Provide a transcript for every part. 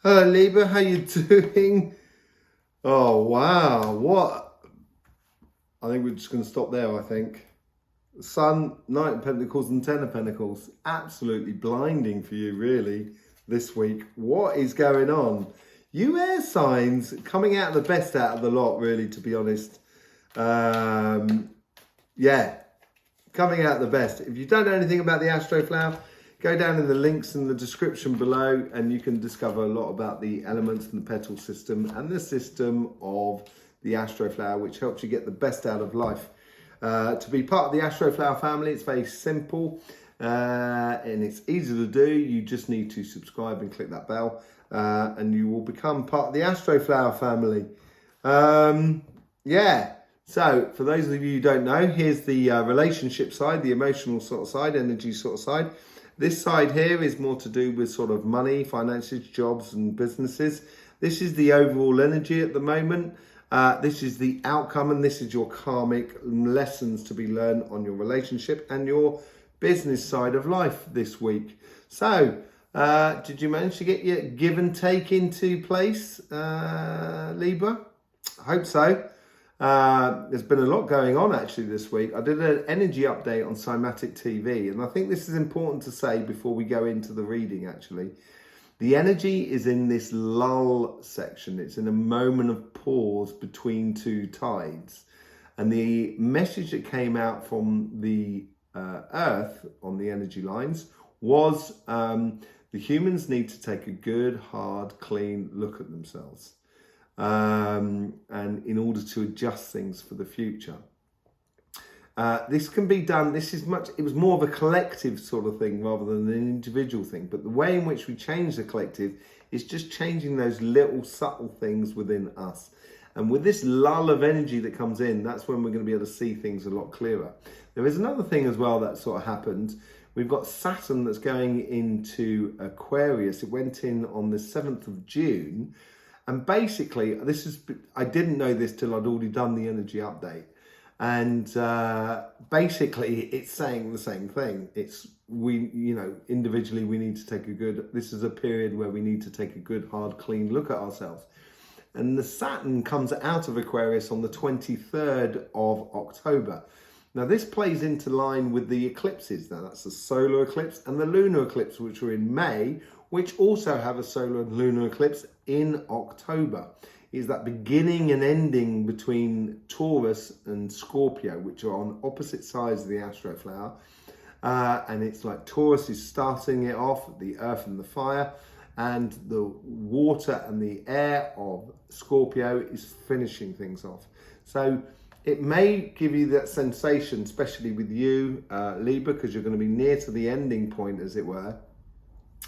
Hello Libra, how you doing? Oh wow, what? I think we're just going to stop there, I think. Sun, Knight of Pentacles and Ten of Pentacles. Absolutely blinding for you, really, this week. What is going on? You air signs coming out the best out of the lot, really, to be honest. Yeah, coming out the best. If you don't know anything about the Astroflower, go down in the links in the description below and you can discover a lot about the elements and the petal system and the system of the Astroflower, which helps you get the best out of life. To be part of the Astroflower family, it's very simple and it's easy to do. You just need to subscribe and click that bell and you will become part of the Astroflower family. Yeah. So, for those of you who don't know, here's the relationship side, the emotional sort of side, energy sort of side. This side here is more to do with sort of money, finances, jobs and businesses. This is the overall energy at the moment. This is the outcome and this is your karmic lessons to be learned on your relationship and your business side of life this week. So, did you manage to get your give and take into place, Libra? I hope so. There's been a lot going on actually this week. I did an energy update on Cymatic TV, and I think this is important to say before we go into the reading actually. The energy is in this lull section. It's in a moment of pause between two tides. And the message that came out from the Earth on the energy lines was the humans need to take a good, hard, clean look at themselves. And in order to adjust things for the future. This can be done, it was more of a collective sort of thing rather than an individual thing, but the way in which we change the collective is just changing those little subtle things within us. And with this lull of energy that comes in, that's when we're going to be able to see things a lot clearer. There is another thing as well that sort of happened. We've got Saturn that's going into Aquarius. It went in on the 7th of June. And basically, I didn't know this till I'd already done the energy update. And basically, it's saying the same thing. Individually, we need to this is a period where we need to take a good, hard, clean look at ourselves. And the Saturn comes out of Aquarius on the 23rd of October. Now, this plays into line with the eclipses. Now, that's the solar eclipse and the lunar eclipse, which were in May, which also have a solar and lunar eclipse in October. Is that beginning and ending between Taurus and Scorpio, which are on opposite sides of the Astroflower. And it's like Taurus is starting it off, the earth and the fire, and the water and the air of Scorpio is finishing things off. So it may give you that sensation, especially with you, Libra, because you're going to be near to the ending point, as it were.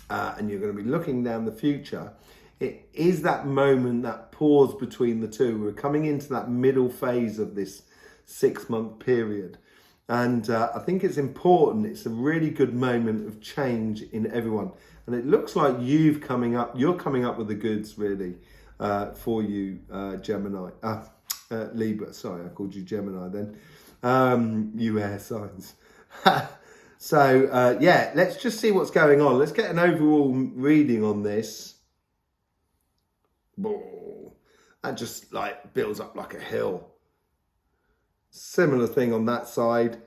And you're going to be looking down the future. It is that moment, that pause between the two. We're coming into that middle phase of this 6-month period. And I think it's important. It's a really good moment of change in everyone. And it looks like you're coming up with the goods, really, for you, Gemini. Libra, sorry, I called you Gemini then. You air signs. So, yeah, let's just see what's going on. Let's get an overall reading on this. That just builds up like a hill. Similar thing on that side.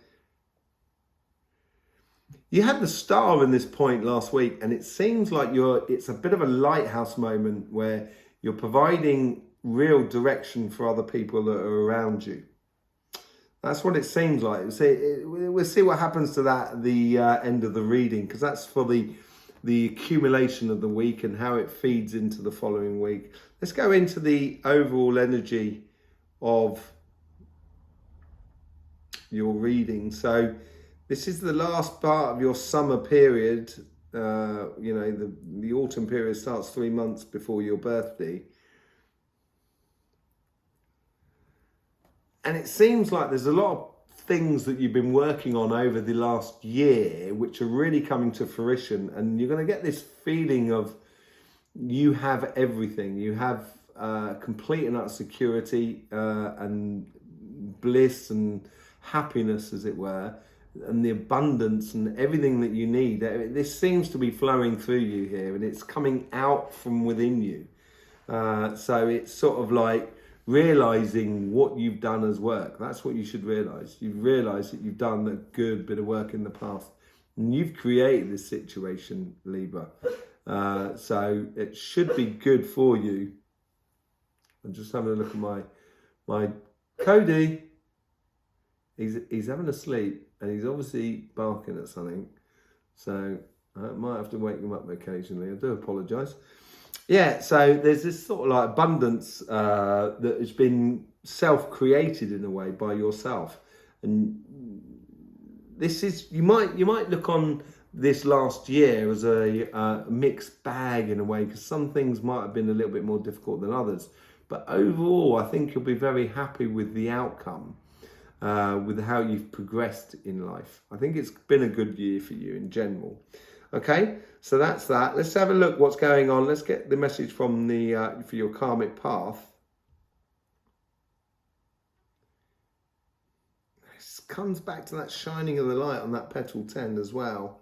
You had the star in this point last week, and it seems like it's a bit of a lighthouse moment where you're providing real direction for other people that are around you. That's what it seems like. We'll see what happens to that at the end of the reading, because that's for the accumulation of the week and how it feeds into the following week. Let's go into the overall energy of your reading. So this is the last part of your summer period. The autumn period starts 3 months before your birthday. And it seems like there's a lot of things that you've been working on over the last year, which are really coming to fruition. And you're going to get this feeling of you have everything. You have complete and utter security and bliss and happiness, as it were. and the abundance and everything that you need. This seems to be flowing through you here, and it's coming out from within you. So it's sort of like realizing what you've done as work. That's what you should realize. You've realized that you've done a good bit of work in the past, and you've created this situation, Libra. So it should be good for you. I'm just having a look at my Cody. He's having a sleep, and he's obviously barking at something. So I might have to wake him up occasionally. I do apologise. Yeah, so there's this sort of like abundance that has been self-created in a way by yourself, and this is you might look on this last year as a mixed bag in a way, because some things might have been a little bit more difficult than others, but overall I think you'll be very happy with the outcome, with how you've progressed in life. I think it's been a good year for you in general. Okay, so that's that. Let's have a look what's going on. Let's get the message from the for your karmic path. This comes back to that shining of the light on that petal 10 as well.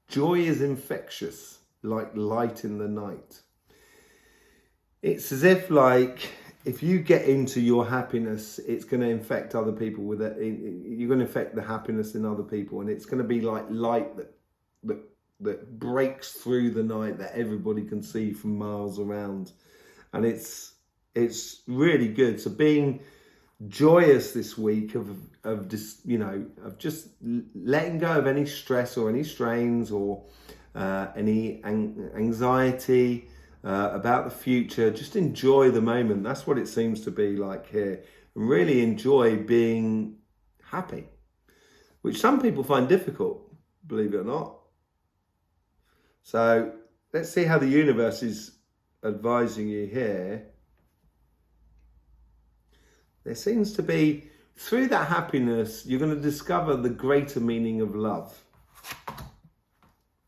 Joy is infectious, like light in the night. It's as if like, if you get into your happiness, it's going to infect other people with it. You're going to affect the happiness in other people, and it's going to be like light that breaks through the night that everybody can see from miles around, and it's really good. So being joyous this week of just of just letting go of any stress or any strains or any anxiety about the future. Just enjoy the moment. That's what it seems to be like here. And really enjoy being happy, which some people find difficult, believe it or not. So let's see how the universe is advising you here. There seems to be, through that happiness, you're going to discover the greater meaning of love.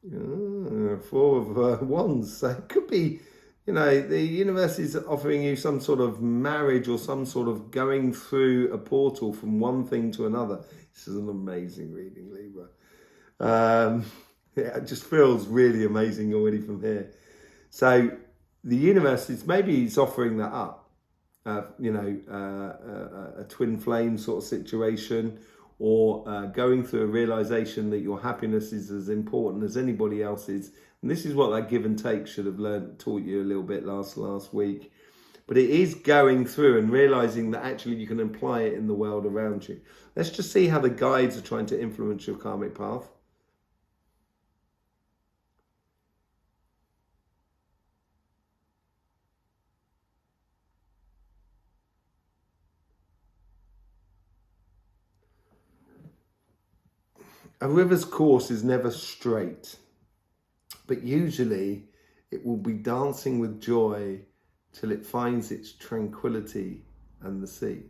4 of Wands. So it could be, the universe is offering you some sort of marriage or some sort of going through a portal from one thing to another. This is an amazing reading, Libra. It just feels really amazing already from here. So the universe is maybe it's offering that up. A twin flame sort of situation, or going through a realization that your happiness is as important as anybody else's. And this is what that give and take should have taught you a little bit last week. But it is going through and realizing that actually you can apply it in the world around you. Let's just see how the guides are trying to influence your karmic path. A river's course is never straight, but usually it will be dancing with joy till it finds its tranquility and the sea.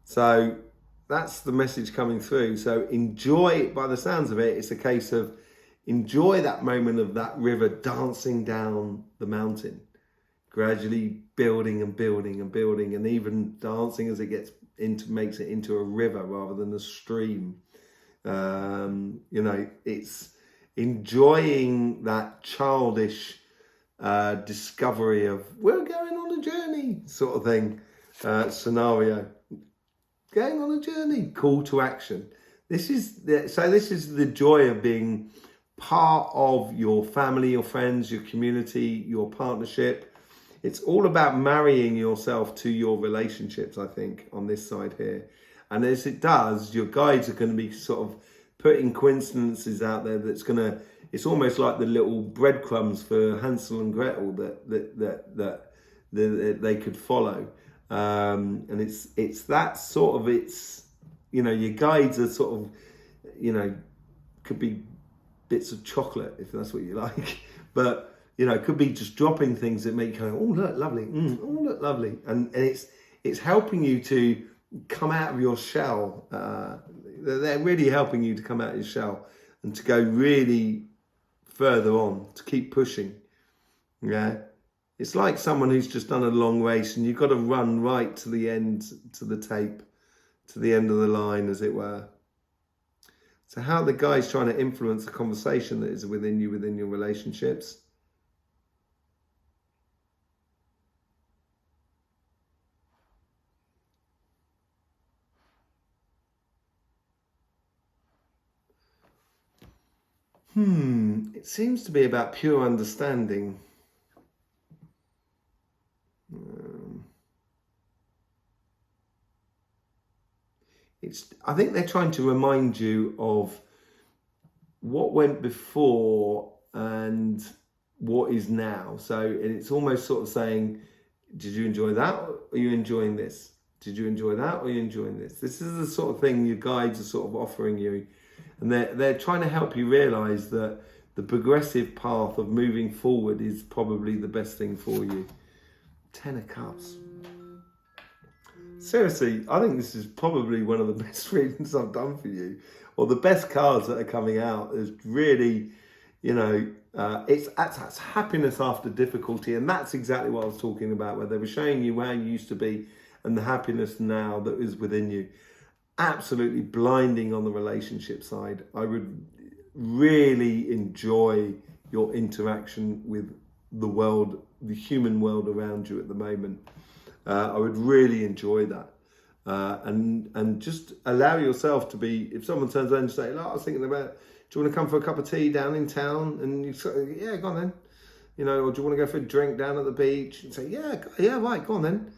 So that's the message coming through. So enjoy, by the sounds of it, it's a case of enjoy that moment of that river dancing down the mountain, gradually building and building and building, and even dancing as it makes it into a river rather than a stream. It's enjoying that childish discovery of we're going on a journey sort of thing, scenario. Going on a journey, call to action. This is the joy of being part of your family, your friends, your community, your partnership. It's all about marrying yourself to your relationships, I think, on this side here. And as it does, your guides are going to be sort of putting coincidences out there it's almost like the little breadcrumbs for Hansel and Gretel that they could follow. And it's that sort of, your guides are sort of, could be bits of chocolate, if that's what you like. But, it could be just dropping things that make you go, oh, look, lovely. Oh, look, lovely. And it's helping you to come out of your shell. They're really helping you to come out of your shell and to go really further on, to keep pushing. Yeah, It's like someone who's just done a long race and you've got to run right to the end, to the tape, to the end of the line, as it were. So how the guy's trying to influence the conversation that is within you, within your relationships. It seems to be about pure understanding. I think they're trying to remind you of what went before and what is now. So it's almost sort of saying, did you enjoy that, or are you enjoying this? Did you enjoy that, or are you enjoying this? This is the sort of thing your guides are sort of offering you. And they're trying to help you realise that the progressive path of moving forward is probably the best thing for you. 10 of Cups. Seriously, I think this is probably one of the best readings I've done for you. Or the best cards that are coming out is really, you know, that's happiness after difficulty. And that's exactly what I was talking about, where they were showing you where you used to be and the happiness now that is within you. Absolutely blinding on the relationship side. I would really enjoy your interaction with the world, the human world around you at the moment. I would really enjoy that. And just allow yourself to be, if someone turns around and say, I was thinking about, do you want to come for a cup of tea down in town? And you say, yeah, go on then. You know, or do you want to go for a drink down at the beach? And say, yeah, right, go on then.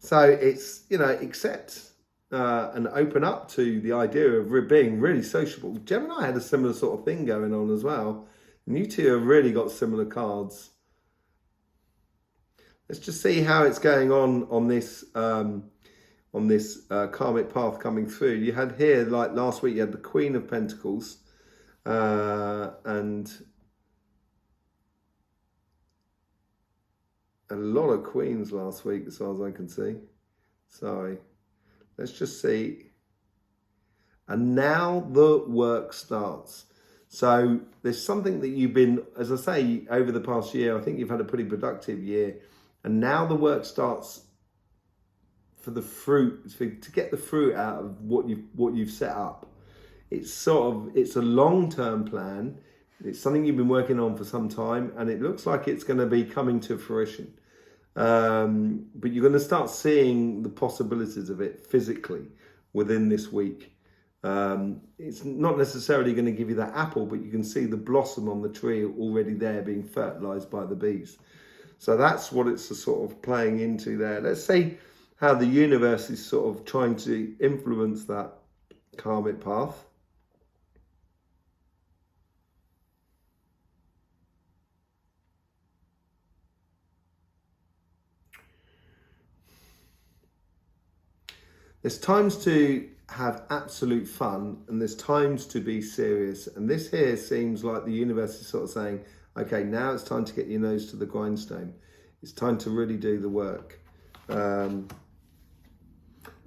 So it's, you know, accept and open up to the idea of being really sociable. Gemini had a similar sort of thing going on as well. And you two have really got similar cards. Let's just see how it's going on this karmic path coming through. You had here, like last week, you had the Queen of Pentacles and a lot of queens last week, as far as I can see. Sorry. Let's just see. And now the work starts. So there's something that you've been, as I say, over the past year, I think you've had a pretty productive year. And now the work starts for the fruit, to get the fruit out of what you've set up. It's a long-term plan. It's something you've been working on for some time, and it looks like it's going to be coming to fruition. But you're going to start seeing the possibilities of it physically within this week. It's not necessarily going to give you that apple, but you can see the blossom on the tree already there being fertilized by the bees. So that's what it's sort of playing into there. Let's see how the universe is sort of trying to influence that karmic path. There's times to have absolute fun and there's times to be serious. And this here seems like the universe is sort of saying, okay, now it's time to get your nose to the grindstone. It's time to really do the work. The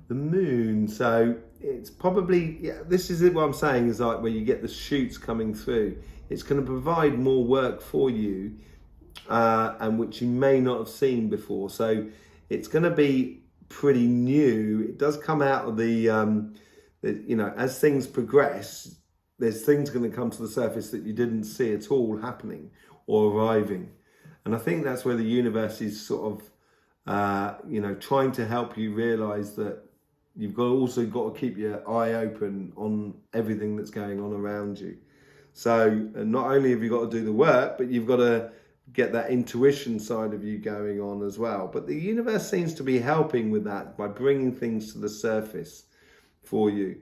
moon, so it's probably, this is what I'm saying, is like where you get the shoots coming through. It's going to provide more work for you, and which you may not have seen before. So it's going to be pretty new. It does come out of the you know, as things progress, there's things going to come to the surface that you didn't see at all happening or arriving. And I think that's where the universe is sort of, you know, trying to help you realize that you've also got to keep your eye open on everything that's going on around you. So not only have you got to do the work, but you've got to get that intuition side of you going on as well. But the universe seems to be helping with that by bringing things to the surface for you.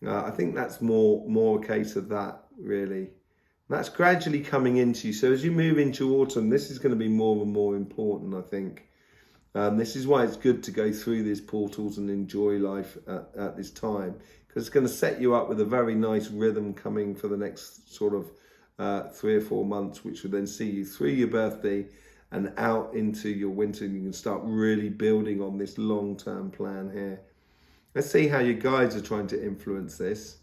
I think that's more a case of that, really. That's gradually coming into you. So as you move into autumn, this is going to be more and more important, I think. This is why it's good to go through these portals and enjoy life at this time, because it's going to set you up with a very nice rhythm coming for the next sort of 3 or 4 months, which will then see you through your birthday and out into your winter, and you can start really building on this long-term plan here. Let's see how your guides are trying to influence this.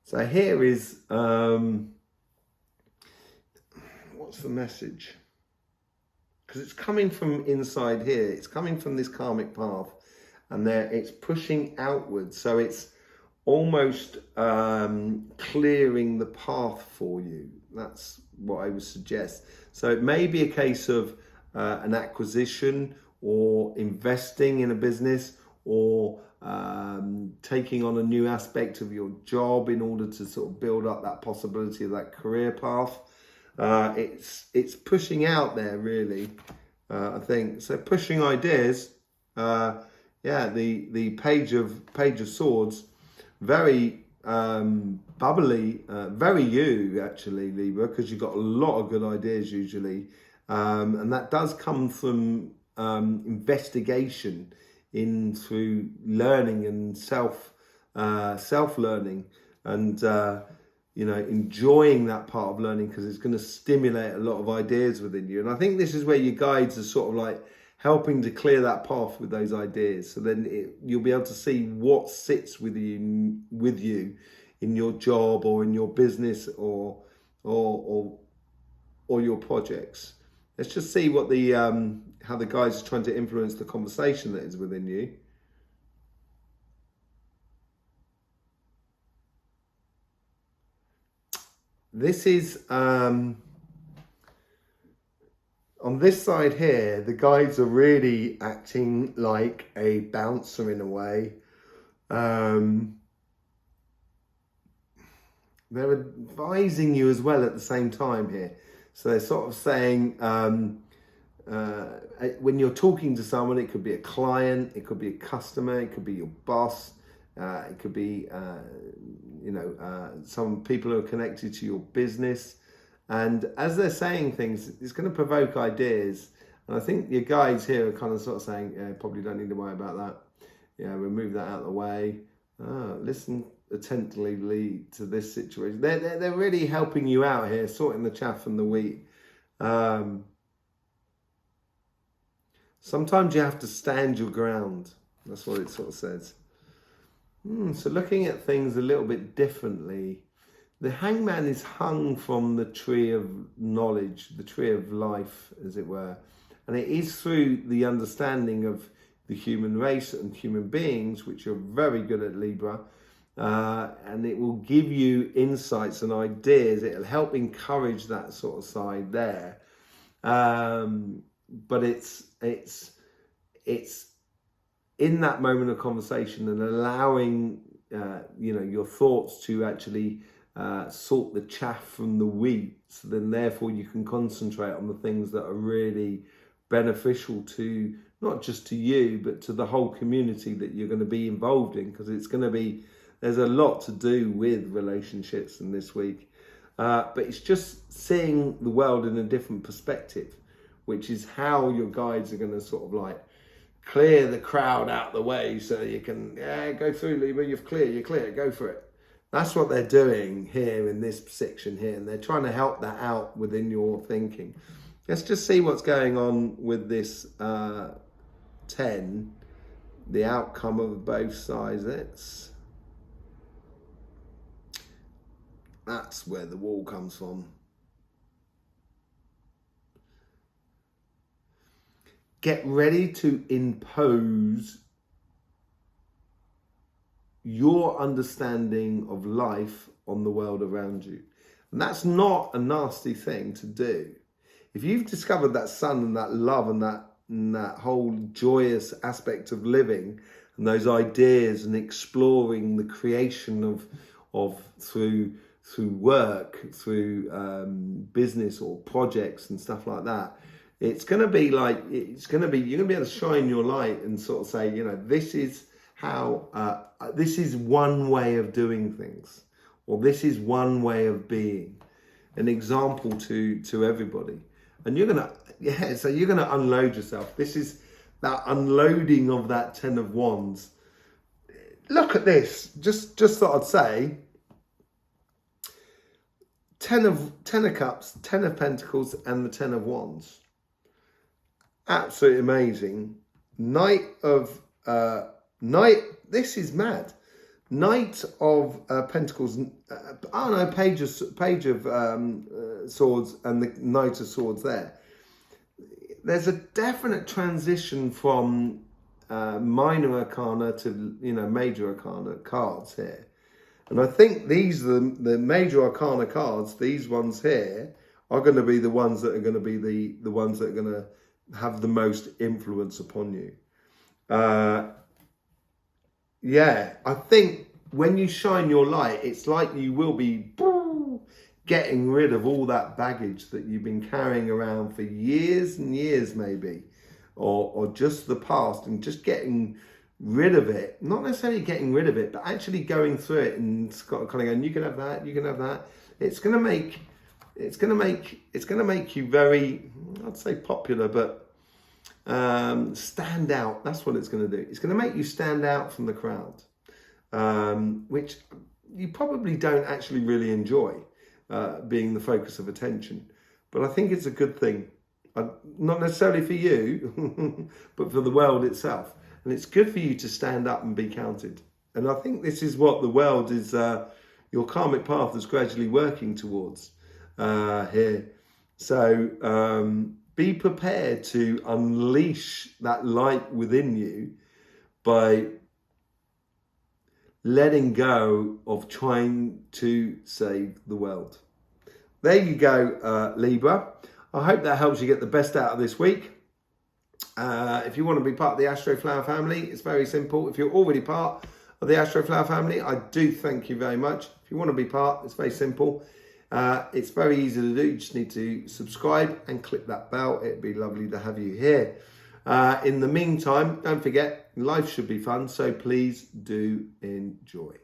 So here is, what's the message? Because it's coming from inside here. It's coming from this karmic path, and there it's pushing outwards. So it's almost clearing the path for you. That's what I would suggest. So it may be a case of an acquisition, or investing in a business, or taking on a new aspect of your job in order to sort of build up that possibility of that career path. It's pushing out there, really. I think so. Pushing ideas. Yeah, the page of swords, very bubbly, very you actually, Libra, because you've got a lot of good ideas usually, and that does come from investigation in through learning and self learning, and you know, enjoying that part of learning, because it's going to stimulate a lot of ideas within you. And I think this is where your guides are sort of like helping to clear that path with those ideas. So then you'll be able to see what sits with you in your job, or in your business, or your projects. Let's just see what the how the guides are trying to influence the conversation that is within you. This is, on this side here, the guides are really acting like a bouncer in a way. They're advising you as well at the same time here. So they're sort of saying, when you're talking to someone, it could be a client, it could be a customer, it could be your boss, it could be, you know, some people who are connected to your business. And as they're saying things, it's going to provoke ideas. And I think your guides here are kind of sort of saying, yeah, probably don't need to worry about that. Yeah, remove that out of the way. Listen attentively to this situation. They're really helping you out here, sorting the chaff from the wheat. Sometimes you have to stand your ground. That's what it sort of says. So looking at things a little bit differently, the hangman is hung from the tree of knowledge, the tree of life, as it were. And it is through the understanding of the human race and human beings, which are very good at Libra. And it will give you insights and ideas. It'll help encourage that sort of side there. But it's in that moment of conversation and allowing you know, your thoughts to actually sort the chaff from the wheat, so then therefore you can concentrate on the things that are really beneficial to not just to you, but to the whole community that you're going to be involved in, because it's going to be, there's a lot to do with relationships in this week, but it's just seeing the world in a different perspective, which is how your guides are going to sort of like clear the crowd out the way, so you can go through, Libra, you're clear, go for it. That's what they're doing here in this section here, and they're trying to help that out within your thinking. Let's just see what's going on with this 10, the outcome of both sides. That's where the wall comes from. Get ready to impose your understanding of life on the world around you. And that's not a nasty thing to do. If you've discovered that sun and that love and that whole joyous aspect of living, and those ideas, and exploring the creation of through work, through business or projects and stuff like that, it's going to be like, you're going to be able to shine your light and sort of say, you know, this is how, this is one way of doing things, or this is one way of being, an example to everybody. And you're going to, so you're going to unload yourself. This is that unloading of that 10 of Wands. Look at this. Just thought I'd say, 10 of Cups, 10 of Pentacles, and the 10 of Wands. Absolutely amazing. Knight, this is mad. Knight of Pentacles, Page of Swords and the Knight of Swords there. There's a definite transition from minor arcana to, major arcana cards here. And I think these are the major arcana cards. These ones here are going to be the ones that are going to be the ones that are going to have the most influence upon you. Yeah, I think when you shine your light, it's like you will be getting rid of all that baggage that you've been carrying around for years and years maybe, or just the past, and just getting rid of it. Not necessarily getting rid of it, but actually going through it and kind of going, you can have that, you can have that. It's gonna make you very, I'd say popular, but stand out. That's what it's going to do. It's going to make you stand out from the crowd, which you probably don't actually really enjoy, being the focus of attention. But I think it's a good thing, not necessarily for you, but for the world itself. And it's good for you to stand up and be counted. And I think this is what the world is, your karmic path is gradually working towards here. So be prepared to unleash that light within you by letting go of trying to save the world. There you go, Libra. I hope that helps you get the best out of this week. If you want to be part of the Astroflower family, it's very simple. If you're already part of the Astroflower family, I do thank you very much. If you want to be part, it's very simple. It's very easy to do. You just need to subscribe and click that bell. It'd be lovely to have you here. In the meantime, don't forget, life should be fun, so please do enjoy.